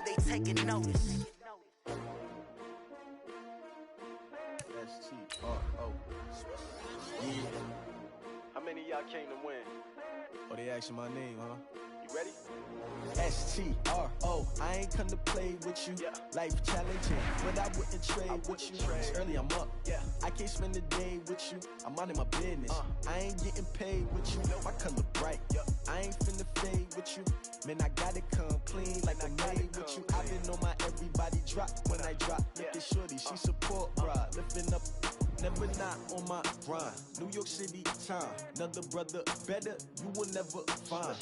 they taking notice. S-T-R-O. Yeah. How many of y'all came to win? Oh, they asking my name, huh? You ready? S-T-R-O. I ain't come to play with you. Yeah. Life challenging, but I wouldn't trade with you. It's early, I'm up. Yeah. I can't spend the day with you. I'm minding my business. I ain't getting paid with you. My color bright. I ain't finna fade with you. Man, I gotta come clean like I'm made with you. I've been on my everybody drop when I drop. Look at shorty, she support ride. Lifting up, never not on my grind. New York City time. Another brother better, you will never find.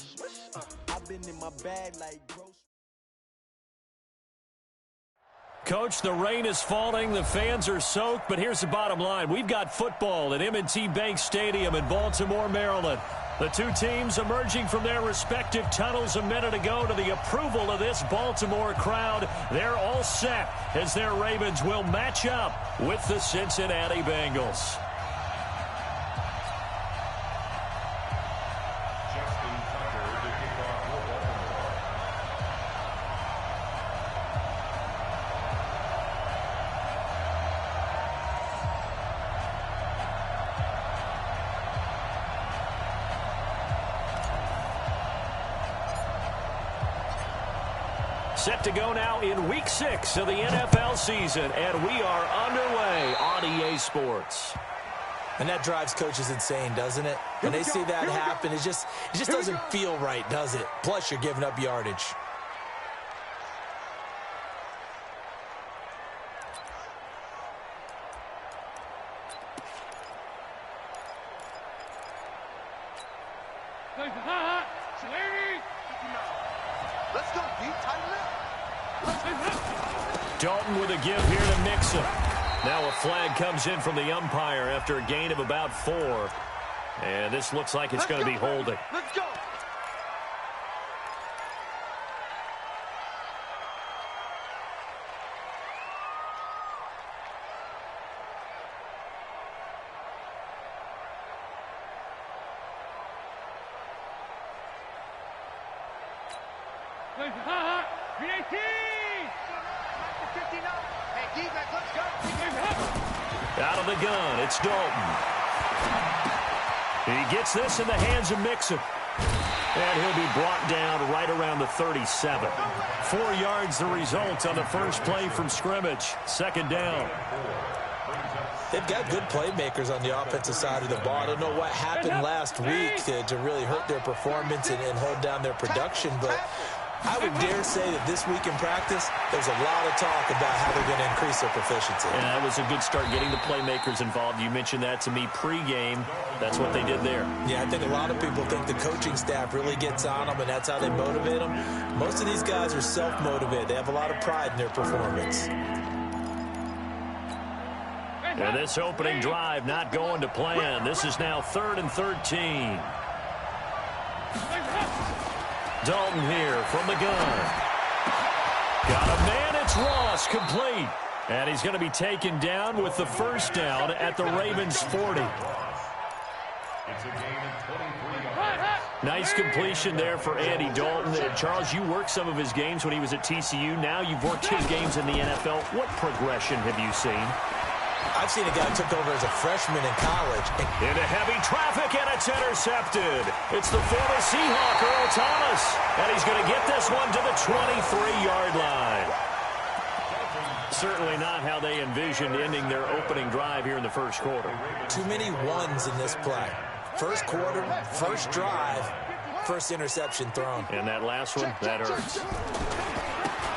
I've been in my bag like gross. Coach, the rain is falling, the fans are soaked, but here's the bottom line. We've got football at M&T Bank Stadium in Baltimore, Maryland. The two teams emerging from their respective tunnels a minute ago to the approval of this Baltimore crowd. They're all set as their Ravens will match up with the Cincinnati Bengals. Set to go now in Week 6 of the NFL season, and we are underway on EA Sports. And that drives coaches insane, doesn't it? When they see that happen, it just doesn't feel right, does it? Plus, you're giving up yardage. Let's go, deep, tighten up. Dalton with a give here to Mixon. Now a flag comes in from the umpire after a gain of about 4. And this looks like it's going to be holding. Let's go. Out of the gun, it's Dalton. He gets this in the hands of Mixon. And he'll be brought down right around the 37. 4 yards the result on the first play from scrimmage. Second down. They've got good playmakers on the offensive side of the ball. I don't know what happened last week to really hurt their performance and hold down their production, but I would dare say that this week in practice, there's a lot of talk about how they're going to increase their proficiency. And that was a good start getting the playmakers involved. You mentioned that to me pregame. That's what they did there. Yeah, I think a lot of people think the coaching staff really gets on them, and that's how they motivate them. Most of these guys are self-motivated. They have a lot of pride in their performance. And this opening drive not going to plan. This is now 3rd and 13. Dalton here from the gun. Got a man, it's Ross, complete. And he's going to be taken down with the first down at the Ravens' 40. Nice completion there for Andy Dalton. Charles, you worked some of his games when he was at TCU. Now you've worked his games in the NFL. What progression have you seen? I've seen a guy who took over as a freshman in college. Into heavy traffic, and it's intercepted. It's the former Seahawk, Earl Thomas. And he's going to get this one to the 23-yard line. Certainly not how they envisioned ending their opening drive here in the first quarter. Too many ones in this play. First quarter, first drive, first interception thrown. And that last one, that hurts.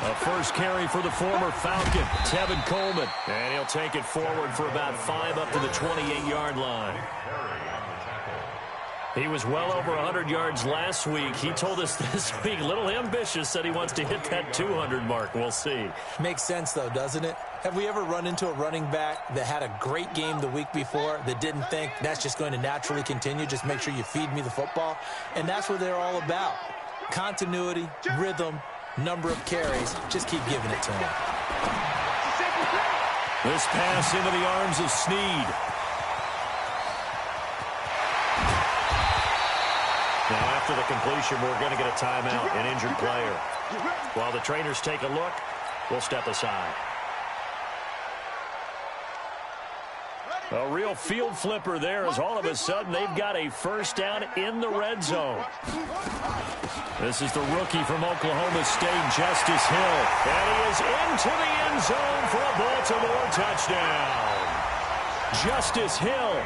A first carry for the former Falcon, Tevin Coleman. And he'll take it forward for about 5 up to the 28-yard line. He was well over 100 yards last week. He told us this week, a little ambitious, said he wants to hit that 200 mark. We'll see. Makes sense, though, doesn't it? Have we ever run into a running back that had a great game the week before that didn't think that's just going to naturally continue? Just make sure you feed me the football. And that's what they're all about. Continuity, rhythm, number of carries. Just keep giving it to him. This pass into the arms of Snead. Now, after the completion, we're going to get a timeout, an injured player. While the trainers take a look, we'll step aside. A real field flipper there as all of a sudden they've got a first down in the red zone. This is the rookie from Oklahoma State, Justice Hill. And he is into the end zone for a Baltimore touchdown. Justice Hill,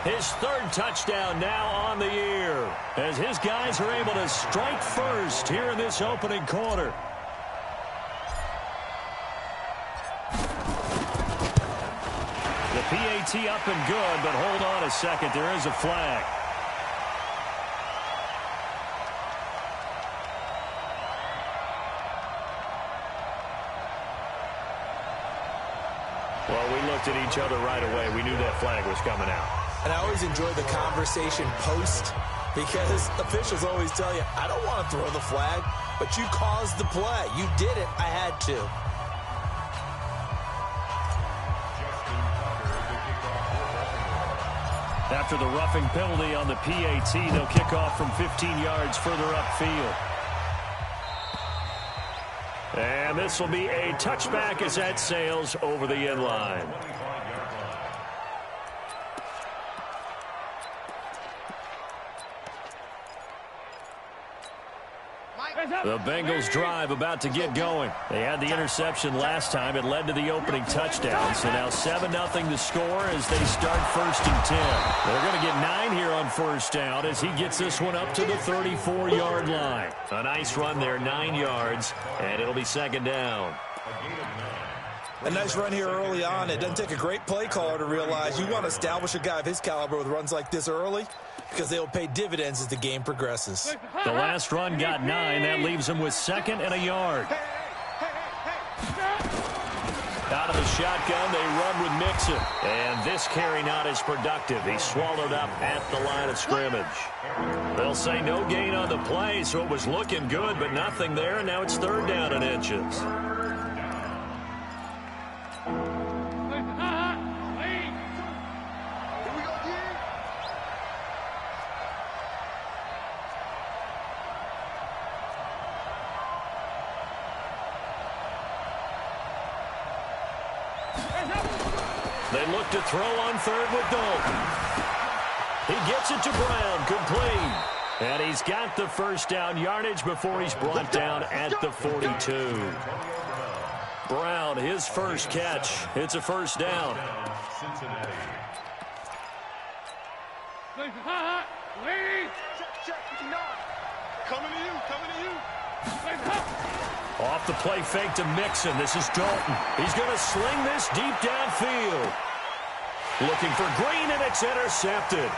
his third touchdown now on the year, as his guys are able to strike first here in this opening quarter. The PAT up and good, but hold on a second. There is a flag. Well, we looked at each other right away. We knew that flag was coming out. And I always enjoy the conversation post, because officials always tell you, I don't want to throw the flag, but you caused the play. You did it. I had to. After the roughing penalty on the PAT, they'll kick off from 15 yards further upfield. And this will be a touchback as that sails over the end line. The Bengals drive about to get going. They had the interception last time. It led to the opening touchdown. So now 7-0 the score as they start 1st and 10. They're going to get 9 here on first down as he gets this one up to the 34-yard line. A nice run there, 9 yards, and it'll be 2nd down. A nice run here early on. It doesn't take a great play caller to realize you want to establish a guy of his caliber with runs like this early, because they'll pay dividends as the game progresses. The last run got 9. That leaves him with 2nd and a yard. Out of the shotgun, they run with Mixon. And this carry not as productive. He's swallowed up at the line of scrimmage. They'll say no gain on the play, so it was looking good, but nothing there. And now it's 3rd down and inches. They look to throw on 3rd with Dalton. He gets it to Brown, complete. And he's got the first down yardage before he's brought down at the 42. Brown, his first catch. It's a first down. Coming to you. Off the play fake to Mixon. This is Dalton. He's going to sling this deep downfield. Looking for Green, and it's intercepted.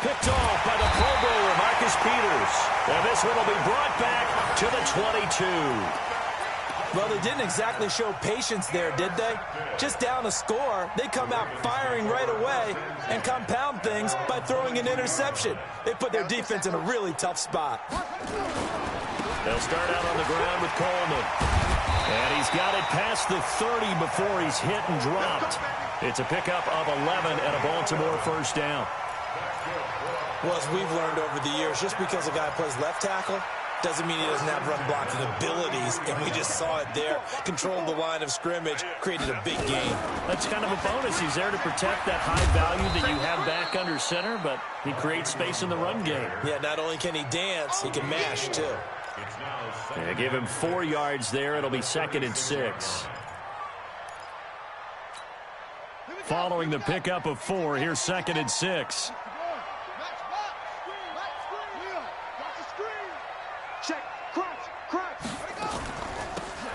Picked off by the Pro Bowler, Marcus Peters. And this one will be brought back to the 22. Well, they didn't exactly show patience there, did they? Just down a score, they come out firing right away and compound things by throwing an interception. They put their defense in a really tough spot. They'll start out on the ground with Coleman. And he's got it past the 30 before he's hit and dropped. It's a pickup of 11 and a Baltimore first down. Well, as we've learned over the years, just because a guy plays left tackle doesn't mean he doesn't have run blocking abilities, and we just saw it there. Controlled the line of scrimmage, created a big gain. That's kind of a bonus. He's there to protect that high value that you have back under center, but he creates space in the run game. Yeah, not only can he dance, he can mash, too. Yeah, give him 4 yards there. It'll be 2nd and 6. Following the pickup of 4, here's 2nd and 6.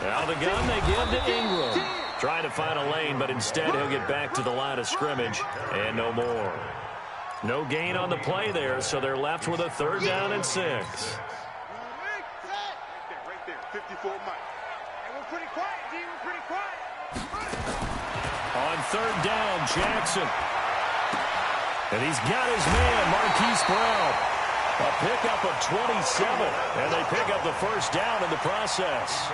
Out of the gun, they give to Ingram. Trying to find a lane, but instead he'll get back to the line of scrimmage and no more. No gain on the play there, so they're left with a 3rd down and 6. Right there, 54 Mike. Hey, we're pretty quiet, D. We're pretty quiet. On 3rd down, Jackson. And he's got his man, Marquise Brown. A pickup of 27, and they pick up the first down in the process.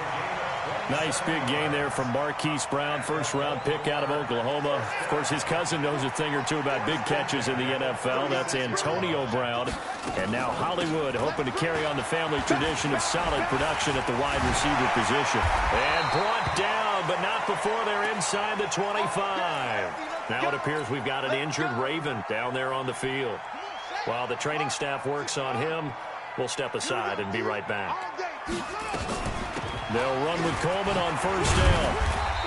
Nice big gain there from Marquise Brown, first-round pick out of Oklahoma. Of course, his cousin knows a thing or two about big catches in the NFL. That's Antonio Brown. And now Hollywood hoping to carry on the family tradition of solid production at the wide receiver position. And brought down, but not before they're inside the 25. Now it appears we've got an injured Raven down there on the field. While the training staff works on him, we'll step aside and be right back. They'll run with Coleman on first down.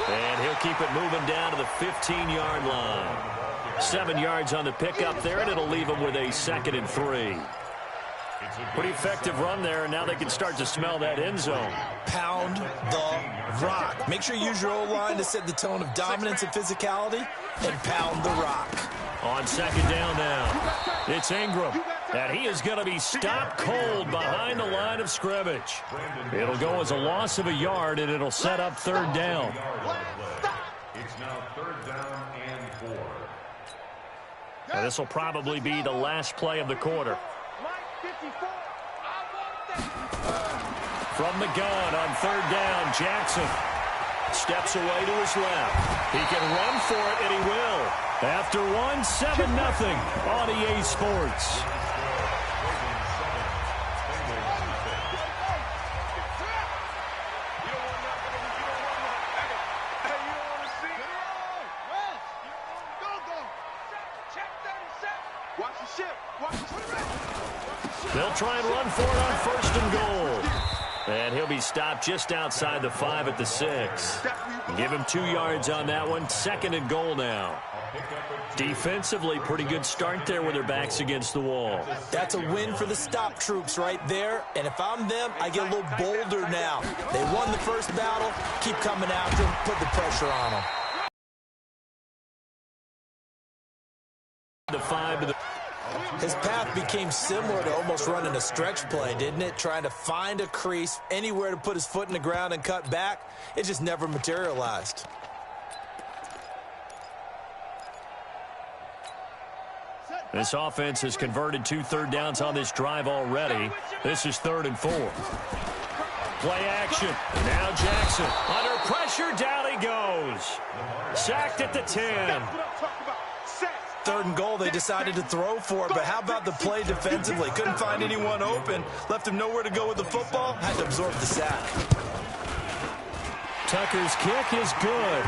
And he'll keep it moving down to the 15-yard line. 7 yards on the pickup there, and it'll leave them with a 2nd and 3. Pretty effective run there, and now they can start to smell that end zone. Pound the rock. Make sure you use your O-line to set the tone of dominance and physicality, and pound the rock. On 2nd down now, it's Ingram. And he is going to be stopped cold behind the line of scrimmage. It'll go as a loss of a yard, and it'll set up 3rd down. It's now 3rd down and 4. Now this will probably be the last play of the quarter. From the gun on 3rd down, Jackson steps away to his left. He can run for it, and he will. After 7-0 on EA Sports. They'll try and run for it on 1st and goal. And he'll be stopped just outside the 5 at the 6. Give him 2 yards on that one. 2nd and goal now. Defensively, pretty good start there with their backs against the wall. That's a win for the stop troops right there. And if I'm them, I get a little bolder now. They won the first battle. Keep coming after them. Put the pressure on them. The 5 to the... His path became similar to almost running a stretch play, didn't it? Trying to find a crease, anywhere to put his foot in the ground and cut back. It just never materialized. This offense has converted 2 third downs on this drive already. This is 3rd and 4. Play action. Now Jackson. Under pressure, down he goes. Sacked at the 10. 3rd and goal, they decided to throw for it, but how about the play defensively? Couldn't find anyone open, left him nowhere to go with the football, had to absorb the sack. Tucker's kick is good.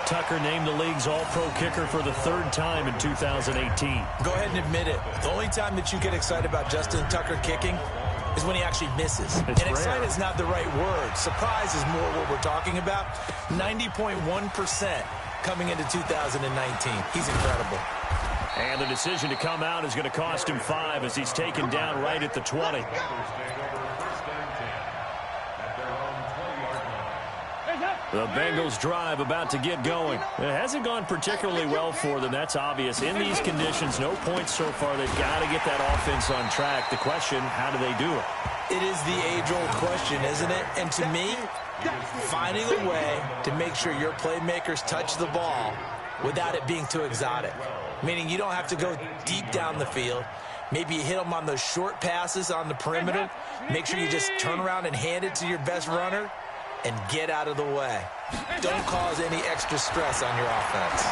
Tucker named the league's all-pro kicker for the 3rd time in 2018. Go ahead and admit it. The only time that you get excited about Justin Tucker kicking is when he actually misses. It's and excited rare. is not the right word. Surprise is more what we're talking about. 90.1%. coming into 2019. He's incredible. And the decision to come out is going to cost him 5 as he's taken down right at the 20. The Bengals drive about to get going. It hasn't gone particularly well for them. That's obvious. In these conditions, no points so far. They've got to get that offense on track. The question, how do they do it? It is the age-old question, isn't it? And to me, finding a way to make sure your playmakers touch the ball without it being too exotic. Meaning you don't have to go deep down the field. Maybe you hit them on those short passes on the perimeter. Make sure you just turn around and hand it to your best runner and get out of the way. Don't cause any extra stress on your offense.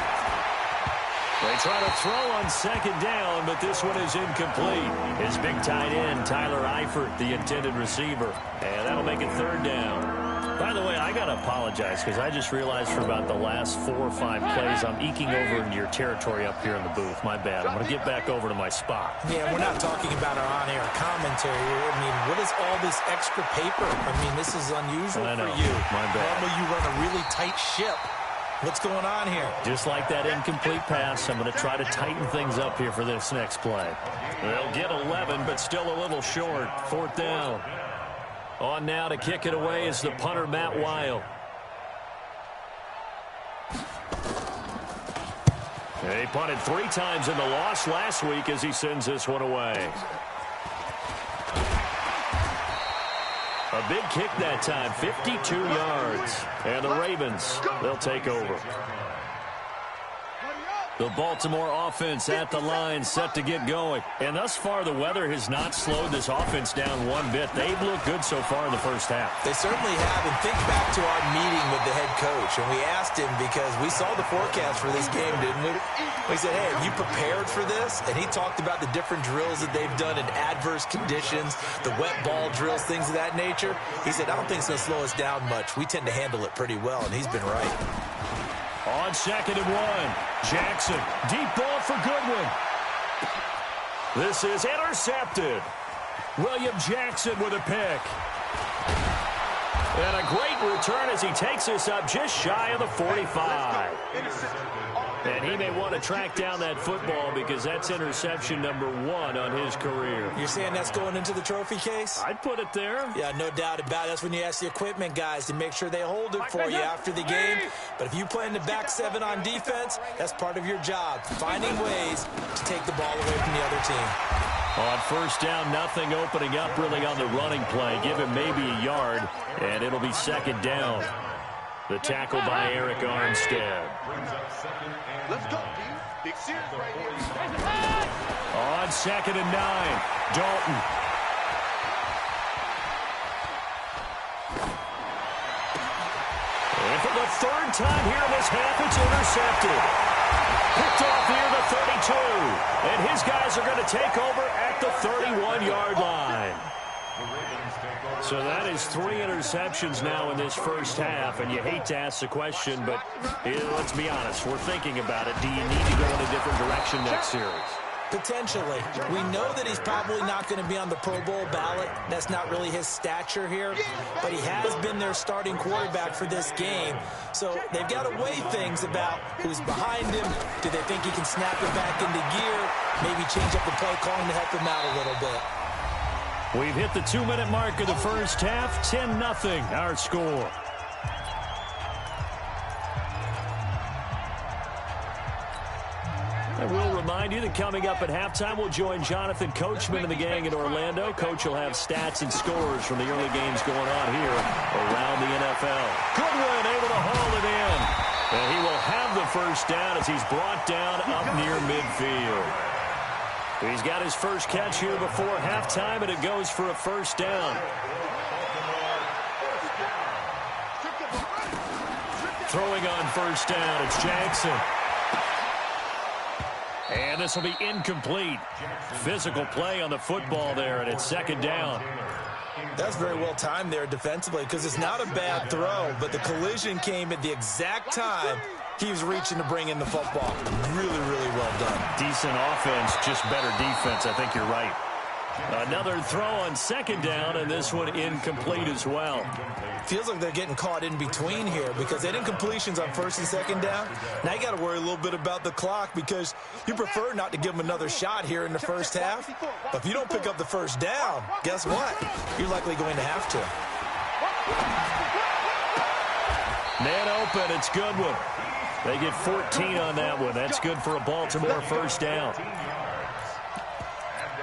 They try to throw on 2nd down, but this one is incomplete. His big tight end, Tyler Eifert, the intended receiver. And that'll make it 3rd down. By the way, I got to apologize because I just realized for about the last 4 or 5 plays, I'm eking over into your territory up here in the booth. My bad. I'm going to get back over to my spot. Yeah, we're not talking about our on-air commentary here. I mean, what is all this extra paper? I mean, this is unusual for you. My bad. Normally you run a really tight ship. What's going on here? Just like that incomplete pass, I'm going to try to tighten things up here for this next play. They'll get 11, but still a little short. 4th down. On now to kick it away is the punter, Matt Weil. He punted 3 times in the loss last week as he sends this one away. A big kick that time, 52 yards. And the Ravens, they'll take over. The Baltimore offense at the line, set to get going. And thus far, the weather has not slowed this offense down one bit. They've looked good so far in the first half. They certainly have. And think back to meeting with the head coach, and we asked him because we saw the forecast for this game, didn't we? We said, hey, have you prepared for this? And he talked about the different drills that they've done in adverse conditions, the wet ball drills, things of that nature. He said, I don't think it's going to slow us down much. We tend to handle it pretty well, and he's been right. On 2nd and 1, Jackson, deep ball for Goodwin. This is intercepted. William Jackson with a pick. And a great return as he takes us up just shy of the 45. And he may want to track down that football because that's interception number 1 on his career. You're saying that's going into the trophy case? I'd put it there. Yeah, no doubt about it. That's when you ask the equipment guys to make sure they hold it for you after the game. But if you play in the back 7 on defense, that's part of your job, finding ways to take the ball away from the other team. On 1st down, nothing opening up really on the running play. Give him maybe a yard, and it'll be 2nd down. The tackle by Eric Armstead. Let's go, D. Big series right here. On 2nd and 9, Dalton. And for the 3rd time here in this half, it's intercepted. Picked off near the 32. And his guys are going to take over at the 31-yard line. So that is 3 interceptions now in this first half, and you hate to ask the question, but let's be honest, we're thinking about it. Do you need to go in a different direction next series? Potentially. We know that he's probably not going to be on the Pro Bowl ballot. That's not really his stature here, but he has been their starting quarterback for this game. So they've got to weigh things about who's behind him. Do they think he can snap it back into gear? Maybe change up the play calling to help him out a little bit. We've hit the 2-minute mark of the first half. 10-0 our score. And we'll remind you that coming up at halftime, we'll join Jonathan Coachman and the gang in Orlando. Coach will have stats and scores from the early games going on here around the NFL. Goodwin able to haul it in. And he will have the first down as he's brought down up near midfield. He's got his first catch here before halftime, and it goes for a first down. Throwing on first down, it's Jackson. And this will be incomplete. Physical play on the football there, and it's 2nd down. That's very well timed there defensively because it's not a bad throw, but the collision came at the exact time he was reaching to bring in the football. Really, really well done. Decent offense, just better defense. I think you're right. Another throw on 2nd down, and this one incomplete as well. Feels like they're getting caught in between here because they did incompletions on 1st and 2nd down. Now you got to worry a little bit about the clock because you prefer not to give them another shot here in the first half. But if you don't pick up the first down, guess what? You're likely going to have to. Man open, it's Goodwin. They get 14 on that one. That's good for a Baltimore first down.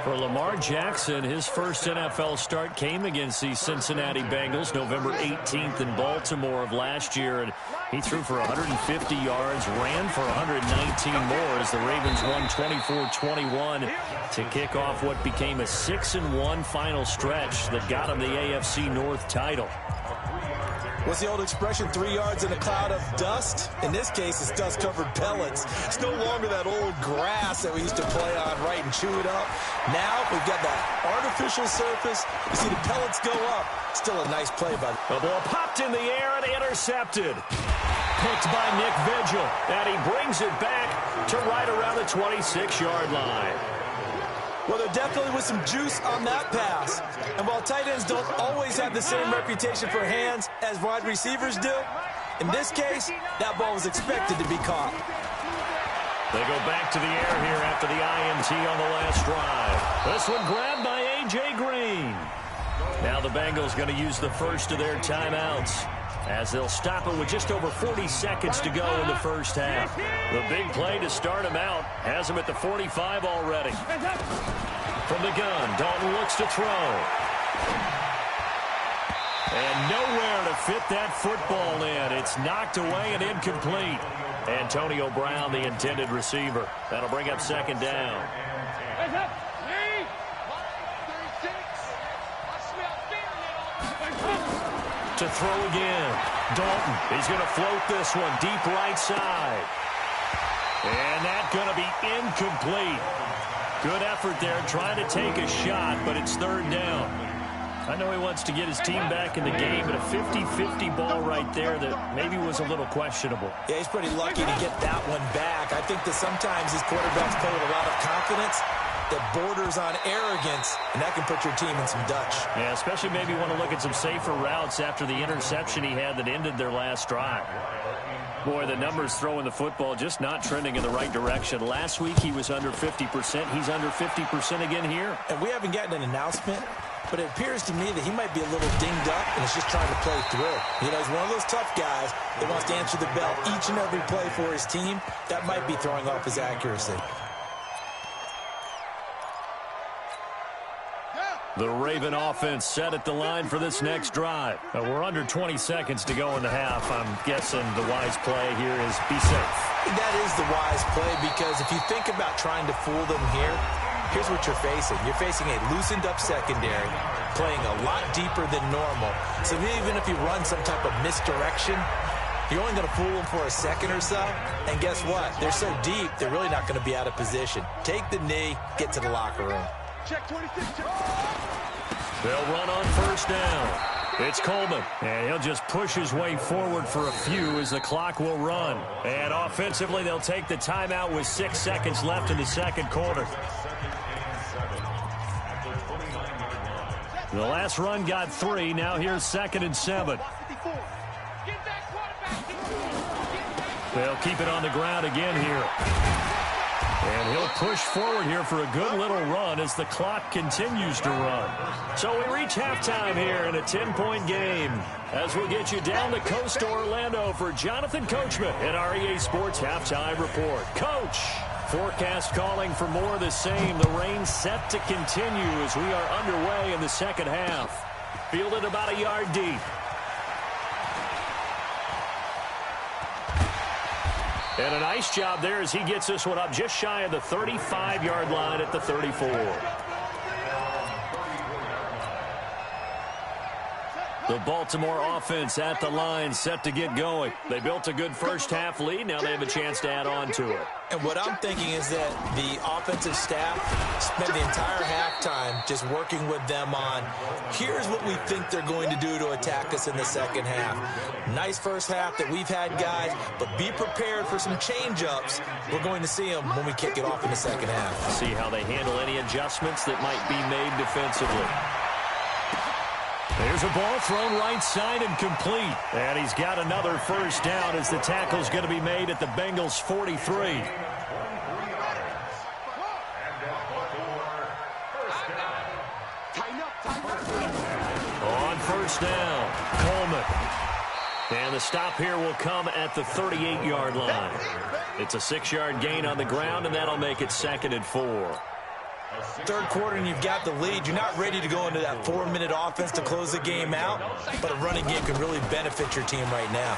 For Lamar Jackson, his first NFL start came against the Cincinnati Bengals November 18th in Baltimore of last year, and he threw for 150 yards, ran for 119 more as the Ravens won 24-21 to kick off what became a 6-1 final stretch that got him the AFC North title. What's the old expression, 3 yards in a cloud of dust? In this case, it's dust-covered pellets. It's no longer that old grass that we used to play on, right, and chew it up. Now we've got that artificial surface. You see the pellets go up. Still a nice play by the ball popped in the air and intercepted. Picked by Nick Vigil, and he brings it back to right around the 26-yard line. Well, there definitely was some juice on that pass. And while tight ends don't always have the same reputation for hands as wide receivers do, in this case, that ball was expected to be caught. They go back to the air here after the INT on the last drive. This one grabbed by A.J. Green. Now the Bengals going to use the first of their timeouts as they'll stop it with just over 40 seconds to go in the first half. The big play to start him out has him at the 45 already. From the gun, Dalton looks to throw. And nowhere to fit that football in. It's knocked away and incomplete. Antonio Brown, the intended receiver. That'll bring up 2nd down. To throw again. Dalton, he's going to float this one deep right side. And that's going to be incomplete. Good effort there trying to take a shot, but it's third down. I know he wants to get his team back in the game, but a 50-50 ball right there that maybe was a little questionable. Yeah, he's pretty lucky to get that one back. I think that sometimes these quarterbacks play with a lot of confidence that borders on arrogance, and that can put your team in some Dutch. Yeah, especially maybe want to look at some safer routes after the interception he had that ended their last drive. Boy, the numbers throwing the football just not trending in the right direction. Last week he was under 50%. He's under 50% again here. And we haven't gotten an announcement, but it appears to me that he might be a little dinged up and is just trying to play through. You know, he's one of those tough guys that wants to answer the bell each and every play for his team. That might be throwing off his accuracy. The Raven offense set at the line for this next drive. We're under 20 seconds to go in the half. I'm guessing the wise play here is be safe. That is the wise play, because if you think about trying to fool them here, here's what you're facing. You're facing a loosened-up secondary, playing a lot deeper than normal. So even if you run some type of misdirection, you're only going to fool them for a second or so. And guess what? They're so deep, they're really not going to be out of position. Take the knee, get to the locker room. Check 26. They'll run on first down. It's Coleman, and he'll just push his way forward for a few as the clock will run. And offensively, they'll take the timeout with 6 seconds left in the second quarter. The last run got 3. Now here's 2nd and 7. They'll keep it on the ground again here. And he'll push forward here for a good little run as the clock continues to run. So we reach halftime here in a 10-point game as we get you down the coast to Orlando for Jonathan Coachman at our EA Sports Halftime Report. Coach, forecast calling for more of the same. The rain set to continue as we are underway in the second half. Fielded about a yard deep. And a nice job there as he gets this one up just shy of the 35-yard line at the 34. The Baltimore offense at the line set to get going. They built a good first-half lead. Now they have a chance to add on to it. And what I'm thinking is that the offensive staff spent the entire halftime just working with them on, here's what we think they're going to do to attack us in the second half. Nice first half that we've had, guys, but be prepared for some change-ups. We're going to see them when we kick it off in the second half. See how they handle any adjustments that might be made defensively. There's a ball thrown right side and complete. And he's got another first down as the tackle's going to be made at the Bengals 43. On first down, Coleman. And the stop here will come at the 38-yard line. It's a 6-yard gain on the ground, and that'll make it 2nd and 4. Third quarter and you've got the lead. You're not ready to go into that 4-minute offense to close the game out, but a running game can really benefit your team right now.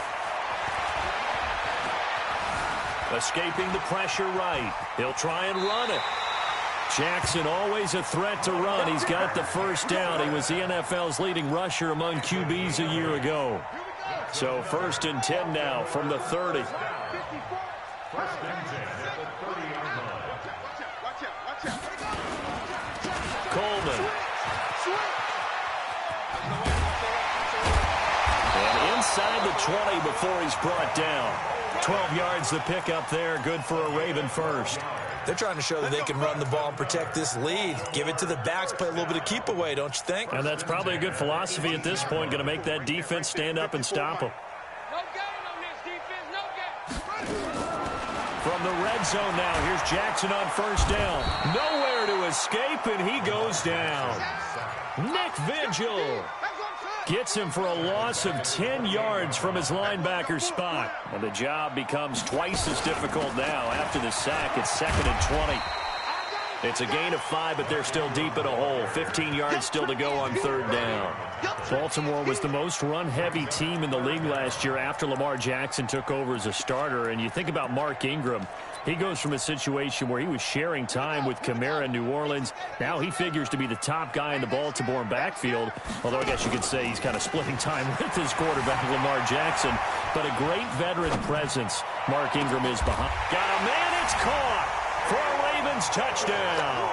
Escaping the pressure right. He'll try and run it. Jackson always a threat to run. He's got the first down. He was the NFL's leading rusher among QBs a year ago. So 1st and 10 now from the 30. Coleman. And inside the 20 before he's brought down. 12 yards the pick up there. Good for a Raven first. They're trying to show that they can run the ball and protect this lead. Give it to the backs, play a little bit of keep away, don't you think? And that's probably a good philosophy at this point. Going to make that defense stand up and stop them. From the red zone now, here's Jackson on first down. Nowhere to escape, and he goes down. Nick Vigil gets him for a loss of 10 yards from his linebacker spot. And the job becomes twice as difficult now after the sack. It's 2nd and 20. It's a gain of 5, but they're still deep in a hole. 15 yards still to go on 3rd down. Baltimore was the most run-heavy team in the league last year after Lamar Jackson took over as a starter. And you think about Mark Ingram. He goes from a situation where he was sharing time with Kamara in New Orleans. Now he figures to be the top guy in the Baltimore backfield. Although I guess you could say he's kind of splitting time with his quarterback, Lamar Jackson. But a great veteran presence Mark Ingram is behind. Got a man, it's caught for a Ravens touchdown.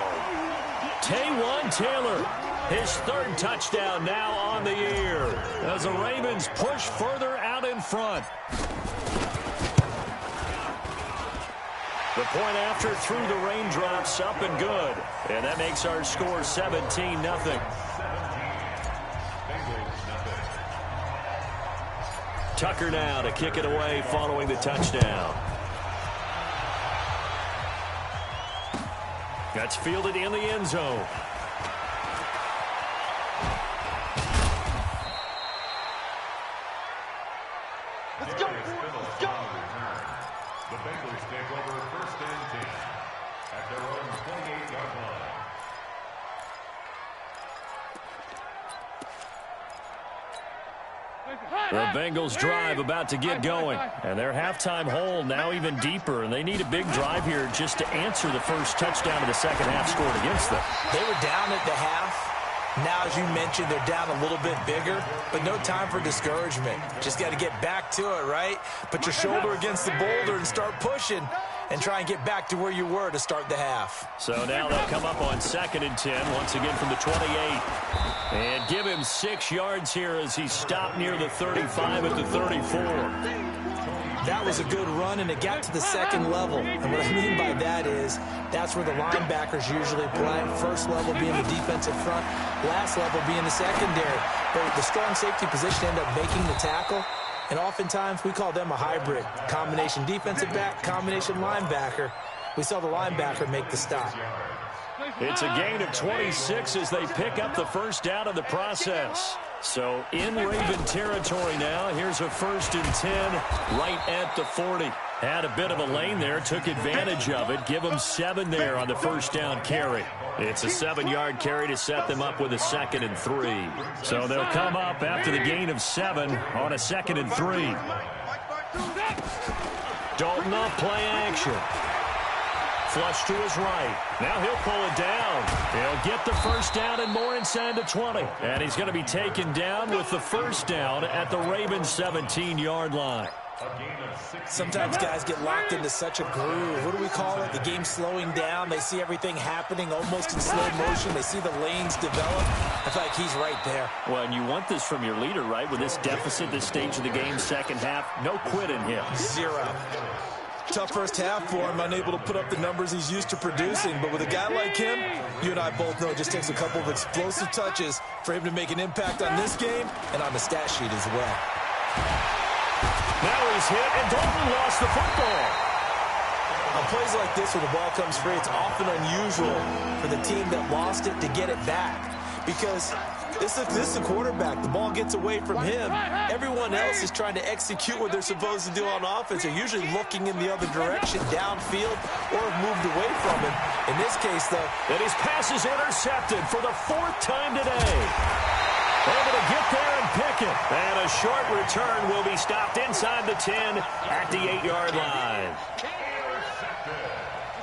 Taywan Taylor, his 3rd touchdown now on the year as the Ravens push further out in front. The point after through the raindrops, up and good. And that makes our score 17-0. Tucker now to kick it away following the touchdown. That's fielded in the end zone. Let's go. Let's go. The Bengals take over 1st and 10 at their own 28-yard line. The Bengals drive about to get going. And their halftime hole now even deeper. And they need a big drive here just to answer the first touchdown of the second half scored against them. They were down at the half. Now, as you mentioned, they're down a little bit bigger, but no time for discouragement. Just got to get back to it, right? Put your shoulder against the boulder and start pushing and try and get back to where you were to start the half. So now they'll come up on 2nd and 10, once again from the 28. And give him 6 yards here as he stopped near the 35 at the 34. That was a good run, and it got to the 2nd level. And what I mean by that is that's where the linebackers usually play. First level being the defensive front, last level being the secondary. But the strong safety position ended up making the tackle. And oftentimes we call them a hybrid. Combination defensive back, combination linebacker. We saw the linebacker make the stop. It's a gain of 26 as they pick up the first down in the process. So in Raven territory now. Here's a 1st and 10 right at the 40. Had a bit of a lane there, took advantage of it. Give them 7 there on the first down carry. It's a 7-yard carry to set them up with a 2nd and 3. So they'll come up after the gain of 7 on a 2nd and 3. Dalton off play action. Flush to his right. Now he'll pull it down. He'll get the first down and more inside the 20. And he's going to be taken down with the first down at the Ravens 17-yard line. Sometimes guys get locked into such a groove. What do we call it? The game slowing down. They see everything happening almost in slow motion. They see the lanes develop. I feel like he's right there. Well, and you want this from your leader, right? With this deficit, this stage of the game, second half, no quit in him. 0. Tough first half for him, unable to put up the numbers he's used to producing. But with a guy like him, you and I both know it just takes a couple of explosive touches for him to make an impact on this game and on the stat sheet as well. Now he's hit, and Dalton lost the football. On plays like this where the ball comes free, it's often unusual for the team that lost it to get it back. Because this is a quarterback. The ball gets away from him. Everyone else is trying to execute what they're supposed to do on offense. They're usually looking in the other direction, downfield, or have moved away from him. In this case, though, and his pass is intercepted for the 4th time today. Able to get there and pick it. And a short return will be stopped inside the 10 at the 8-yard line.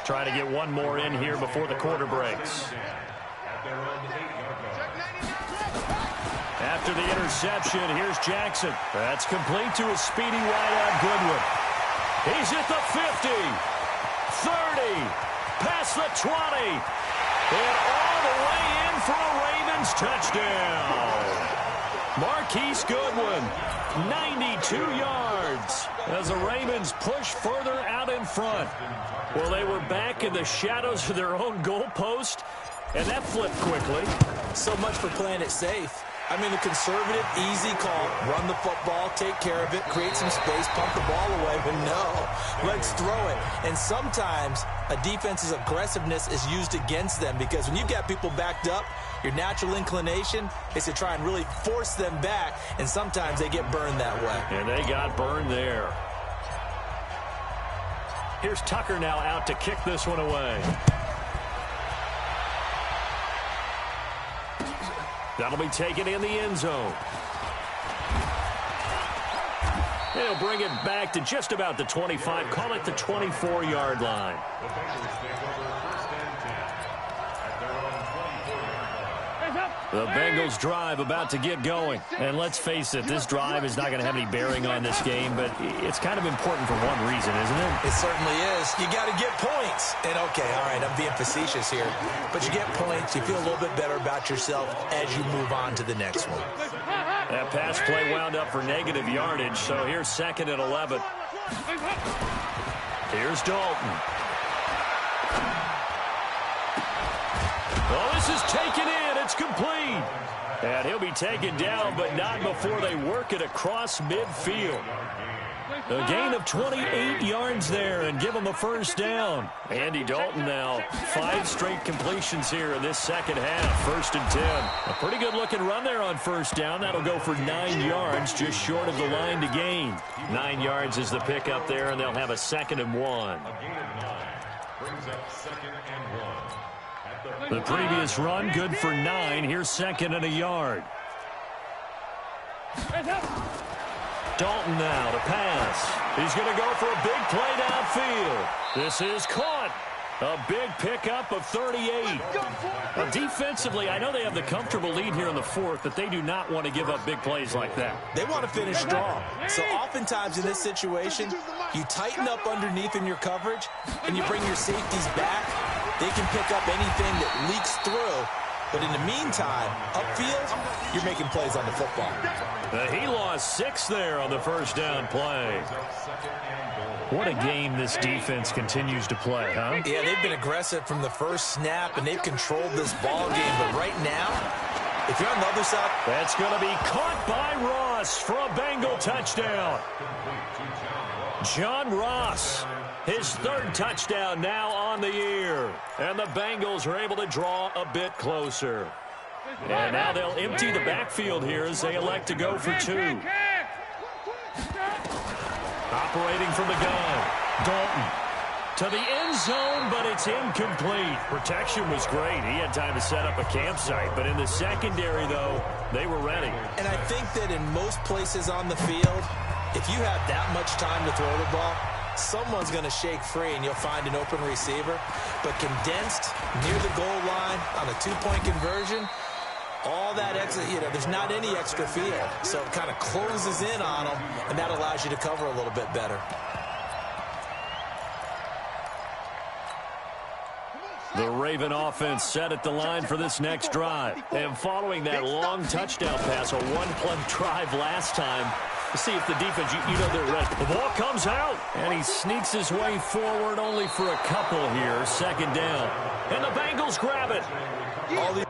Trying to get one more in here before the quarter breaks. After the interception, here's Jackson. That's complete to a speedy wideout Goodwin. He's at the 50, 30, past the 20, and all the way in for a Ravens touchdown. Marquise Goodwin, 92 yards as the Ravens push further out in front. Well, they were back in the shadows of their own goalpost, and that flipped quickly. So much for playing it safe. I mean, a conservative, easy call. Run the football, take care of it, create some space, pump the ball away. But no, let's throw it. And sometimes a defense's aggressiveness is used against them because when you've got people backed up, your natural inclination is to try and really force them back, and sometimes they get burned that way. And they got burned there. Here's Tucker now out to kick this one away. That'll be taken in the end zone. They'll bring it back to just about the 25. Call it the 24-yard line. The Bengals take over first and 10 at their own 24-yard line. The Bengals drive about to get going. And let's face it, this drive is not going to have any bearing on this game, but it's kind of important for one reason, isn't it? It certainly is. You got to get points. And, okay, all right, I'm being facetious here. But you get points, you feel a little bit better about yourself as you move on to the next one. That pass play wound up for negative yardage, so here's 2nd and 11. Here's Dalton. Oh, this is taken in. It's complete. And he'll be taken down, but not before they work it across midfield. A gain of 28 yards there and give him a first down. Andy Dalton now 5 straight completions here in this second half. 1st and 10. A pretty good looking run there on first down. That'll go for 9 yards, just short of the line to gain. 9 yards is the pickup there, and they'll have a 2nd and 1. A gain of 9 brings up 2nd and 1. At The previous run good for 9. Here's 2nd and a yard. Dalton now to pass. He's going to go for a big play downfield. This is caught. A big pickup of 38. Now, defensively, I know they have the comfortable lead here in the 4th, but they do not want to give up big plays like that. They want to finish strong. So oftentimes in this situation, you tighten up underneath in your coverage, and you bring your safeties back. They can pick up anything that leaks through. But in the meantime, upfield, you're making plays on the football. He lost 6 there on the first down play. What a game this defense continues to play, huh? Yeah, they've been aggressive from the first snap, and they've controlled this ball game. But right now, if you're on the other side, that's going to be caught by Ross for a Bengal touchdown. John Ross, his 3rd touchdown now on the year. And the Bengals are able to draw a bit closer. And now they'll empty the backfield here as they elect to go for 2. Operating from the gun, Dalton to the end zone, but it's incomplete. Protection was great. He had time to set up a campsite, but in the secondary, though, they were ready. And I think that in most places on the field, if you have that much time to throw the ball, someone's going to shake free and you'll find an open receiver. But condensed near the goal line on a 2-point conversion, all that extra, there's not any extra field. So it kind of closes in on them, and that allows you to cover a little bit better. The Raven offense set at the line for this next drive. And following that long touchdown pass, a 1-play drive last time, see if the defense, they're ready. The ball comes out, and he sneaks his way forward only for a couple here. 2nd down. And the Bengals grab it. All the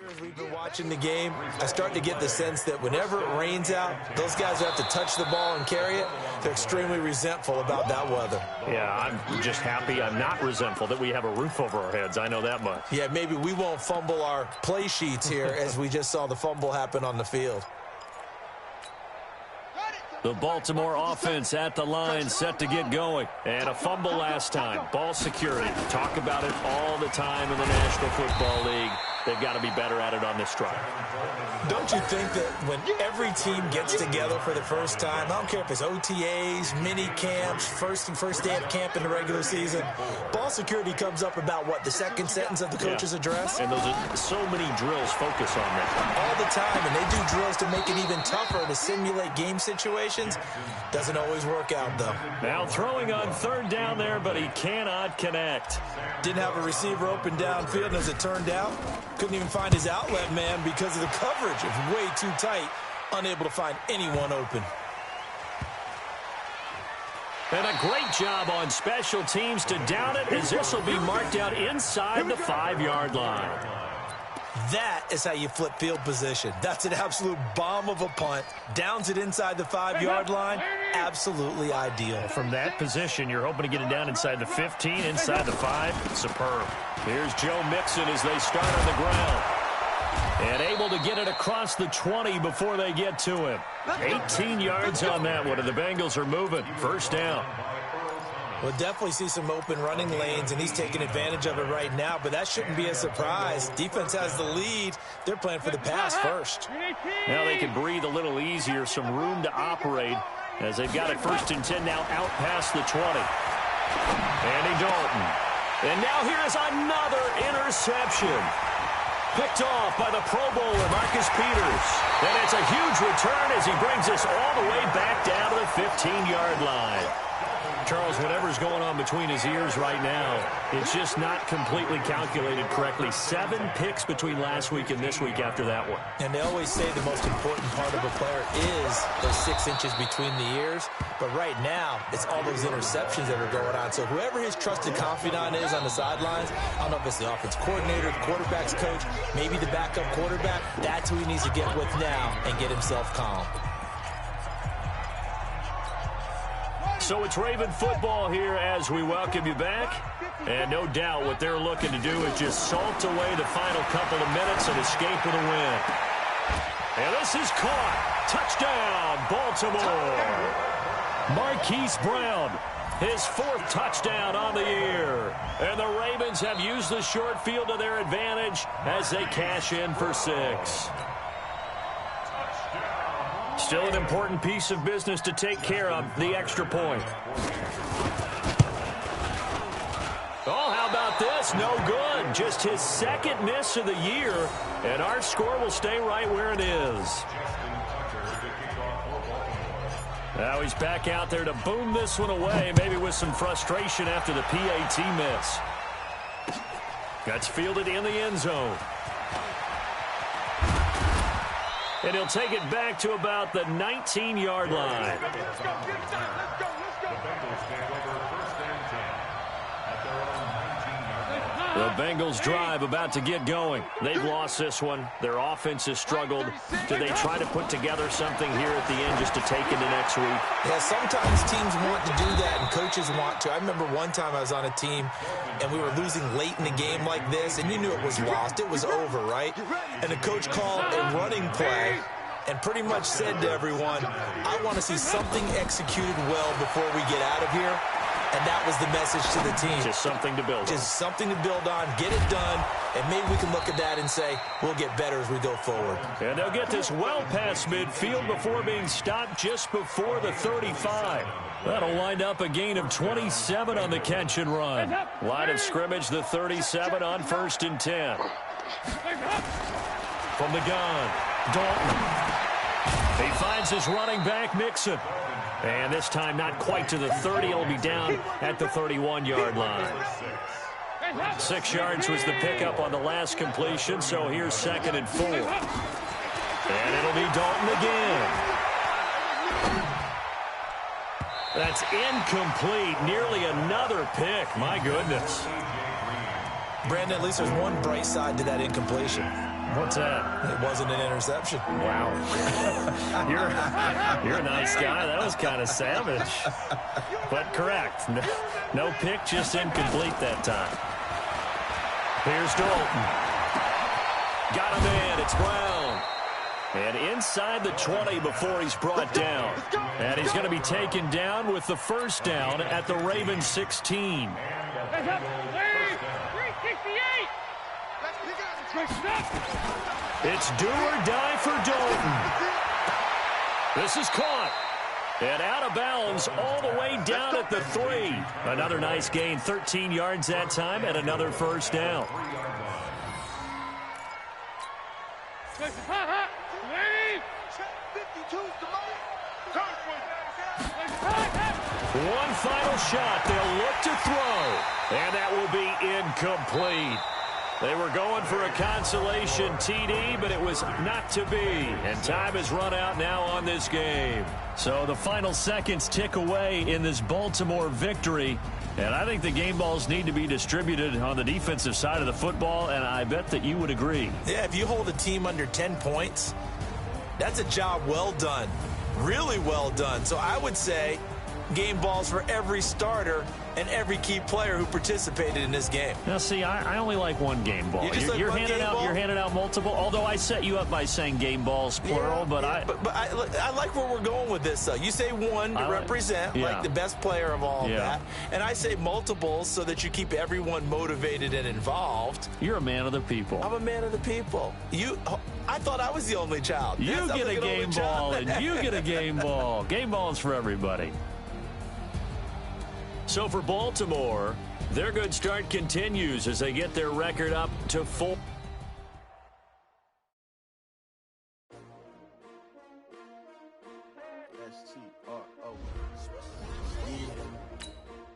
as we've been watching the game, I start to get the sense that whenever it rains out, those guys who have to touch the ball and carry it, they're extremely resentful about that weather. Yeah, I'm just happy I'm not resentful that we have a roof over our heads. I know that much. Yeah, maybe we won't fumble our play sheets here as we just saw the fumble happen on the field. The Baltimore offense at the line set to get going. And a fumble last time. Ball security. Talk about it all the time in the National Football League. They've got to be better at it on this drive. Don't you think that when every team gets together for the first time, I don't care if it's OTAs, mini camps, first day of camp in the regular season, ball security comes up about what, the second sentence of the coach's address? And those are so many drills focus on that. All the time, and they do drills to make it even tougher to simulate game situations. Doesn't always work out, though. Now throwing on 3rd down there, but he cannot connect. Didn't have a receiver open downfield, and as it turned out, couldn't even find his outlet man because of the coverage. It was way too tight, unable to find anyone open. And a great job on special teams to down it, as this will be marked out inside the 5-yard line. That is how you flip field position. That's an absolute bomb of a punt. Downs it inside the 5-yard line. Absolutely ideal. From that position, you're hoping to get it down inside the 15, inside the 5. Superb. Here's Joe Mixon as they start on the ground. And able to get it across the 20 before they get to him. 18 yards on that one, and the Bengals are moving. 1st down. We'll definitely see some open running lanes, and he's taking advantage of it right now, but that shouldn't be a surprise. Defense has the lead. They're playing for the pass first. Now they can breathe a little easier, some room to operate as they've got it 1st and 10 now out past the 20. Andy Dalton. And now here is another interception. Picked off by the Pro Bowler, Marcus Peters. And it's a huge return as he brings us all the way back down to the 15-yard line. Charles, whatever's going on between his ears right now, it's just not completely calculated correctly. 7 picks between last week and this week after that one. And they always say the most important part of a player is those 6 inches between the ears. But right now, it's all those interceptions that are going on. So whoever his trusted confidant is on the sidelines, I don't know if it's the offense coordinator, the quarterback's coach, maybe the backup quarterback, that's who he needs to get with now and get himself calm. So it's Raven football here as we welcome you back. And no doubt what they're looking to do is just salt away the final couple of minutes and escape with a win. And this is caught. Touchdown, Baltimore. Marquise Brown, his 4th touchdown on the year. And the Ravens have used the short field to their advantage as they cash in for 6. Still an important piece of business to take care of, the extra point. Oh, how about this? No good. Just his 2nd miss of the year, and our score will stay right where it is. Now he's back out there to boom this one away, maybe with some frustration after the PAT miss. That's fielded in the end zone. And he'll take it back to about the 19-yard line. Let's go, get it done. Let's go. The Bengals take over 1st and 10 at their own 19-yard line. The Bengals drive about to get going. They've lost this one. Their offense has struggled. Do they try to put together something here at the end just to take into next week? Yeah, sometimes teams want to do that and coaches want to. I remember one time I was on a team and we were losing late in the game like this, and you knew it was lost. It was over, right? And the coach called a running play and pretty much said to everyone, I want to see something executed well before we get out of here. And that was the message to the team. Just something to build on. Just something to build on, get it done, and maybe we can look at that and say, we'll get better as we go forward. And they'll get this well past midfield before being stopped just before the 35. That'll wind up a gain of 27 on the catch and run. Line of scrimmage, the 37 on 1st and 10. From the gun, Dalton. He finds his running back, Mixon. And this time not quite to the 30. He'll be down at the 31-yard line. 6 yards was the pickup on the last completion, so here's 2nd and 4. And it'll be Dalton again. That's incomplete. Nearly another pick. My goodness. Brandon, at least there's one bright side to that incompletion. What's that? It wasn't an interception. Wow. You're a nice guy. That was kind of savage. But correct. No pick, just incomplete that time. Here's Dalton. Got him in. It's Brown. And inside the 20 before he's brought down. And he's going to be taken down with the 1st down at the Ravens 16. It's do or die for Dalton. This is caught. And out of bounds all the way down at the 3. Another nice gain, 13 yards that time, and another 1st down. One final shot. They'll look to throw. And that will be incomplete. They were going for a consolation TD, but it was not to be. And time has run out now on this game. So the final seconds tick away in this Baltimore victory. And I think the game balls need to be distributed on the defensive side of the football, and I bet that you would agree. Yeah, if you hold a team under 10 points, that's a job well done. Really well done. So I would say game balls for every starter and every key player who participated in this game. Now, see, I only like one game ball. You're handing out multiple, although I set you up by saying game balls, plural. But I like where we're going with this, though. You say one to represent, like the best player of all of that. And I say multiples so that you keep everyone motivated and involved. You're a man of the people. I'm a man of the people. I thought I was the only child. You get a game ball, and you get a game ball. Game balls for everybody. So for Baltimore, their good start continues as they get their record up to 4.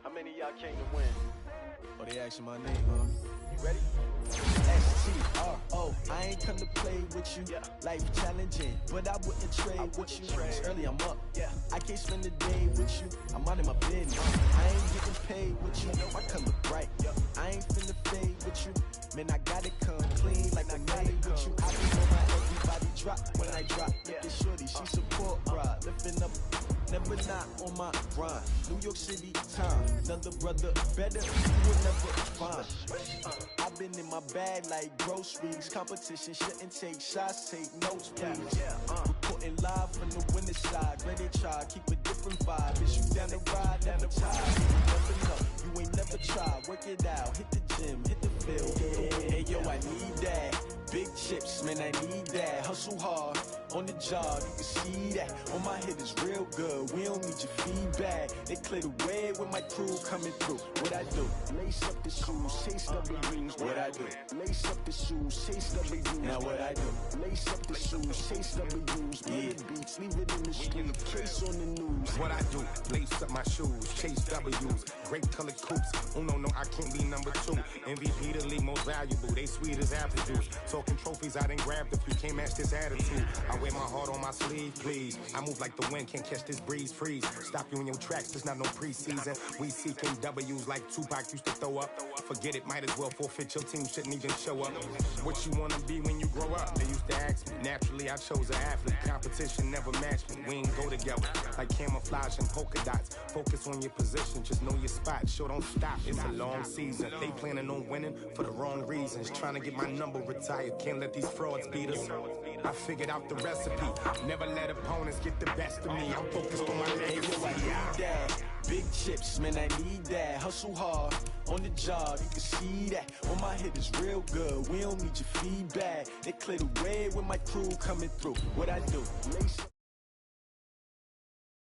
How many of y'all came to win? Oh, they asking my name, huh? You ready? S-T-R-O. I ain't come to play with you. Life challenging, but I wouldn't trade with you. It's early, I'm up. I can't spend the day with you. I'm out of my business. I ain't getting paid with you. I come look bright. I ain't finna fade with you. Man, I gotta come clean like I made with you. I be on my everybody drop when I drop. Look at shorty, she support ride. Lifting up, never not on my grind. New York City time, another brother better. You will never find. I've been in my bag like groceries. Competition shouldn't take shots, take notes, please. Reporting live from the winning side. Ready to try, keep a different vibe. Is you down the ride, never tired. You never know, you ain't never tried. Work it out, hit the gym, hit the field. Hey yo, I need that. Big chips, man, I need that. Hustle hard on the job, you can see that. On my head is real good, we don't need your feedback. They clear the way with my crew coming through. What I do? Lace up the shoes, chase W's. What I do? Lace up the shoes, chase W's. Now what I do? Lace up the shoes, chase W's. Play the beats, leave it in the street, case on the news. What I do? Lace up my shoes, chase W's. Great colored coops. Oh no, I can't be number 2. MVP the league most valuable. They sweet as apple juice. Talking trophies, I didn't grab the few. Can't match this attitude. I wear my heart on my sleeve, please. I move like the wind, can't catch this breeze, freeze. Stop you in your tracks, there's not no preseason. We seeking W's like Tupac used to throw up. Forget it, might as well forfeit. Your team shouldn't even show up. What you wanna be when you grow up? They used to ask me. Naturally, I chose an athlete. Competition never matched me. We ain't go together like camouflage and polka dots. Focus on your position, just know your spot. Sure, don't stop. It's a long season. They planning on winning for the wrong reasons. Trying to get my number retired. Can't let these frauds beat us. I figured out the recipe. Never let opponents get the best of me. I'm focused on my legacy. I need that. Big chips, man, I need that. Hustle hard on the job, you can see that. On my head is real good, we don't need your feedback. They clear the way with my crew coming through. What I do? Lace up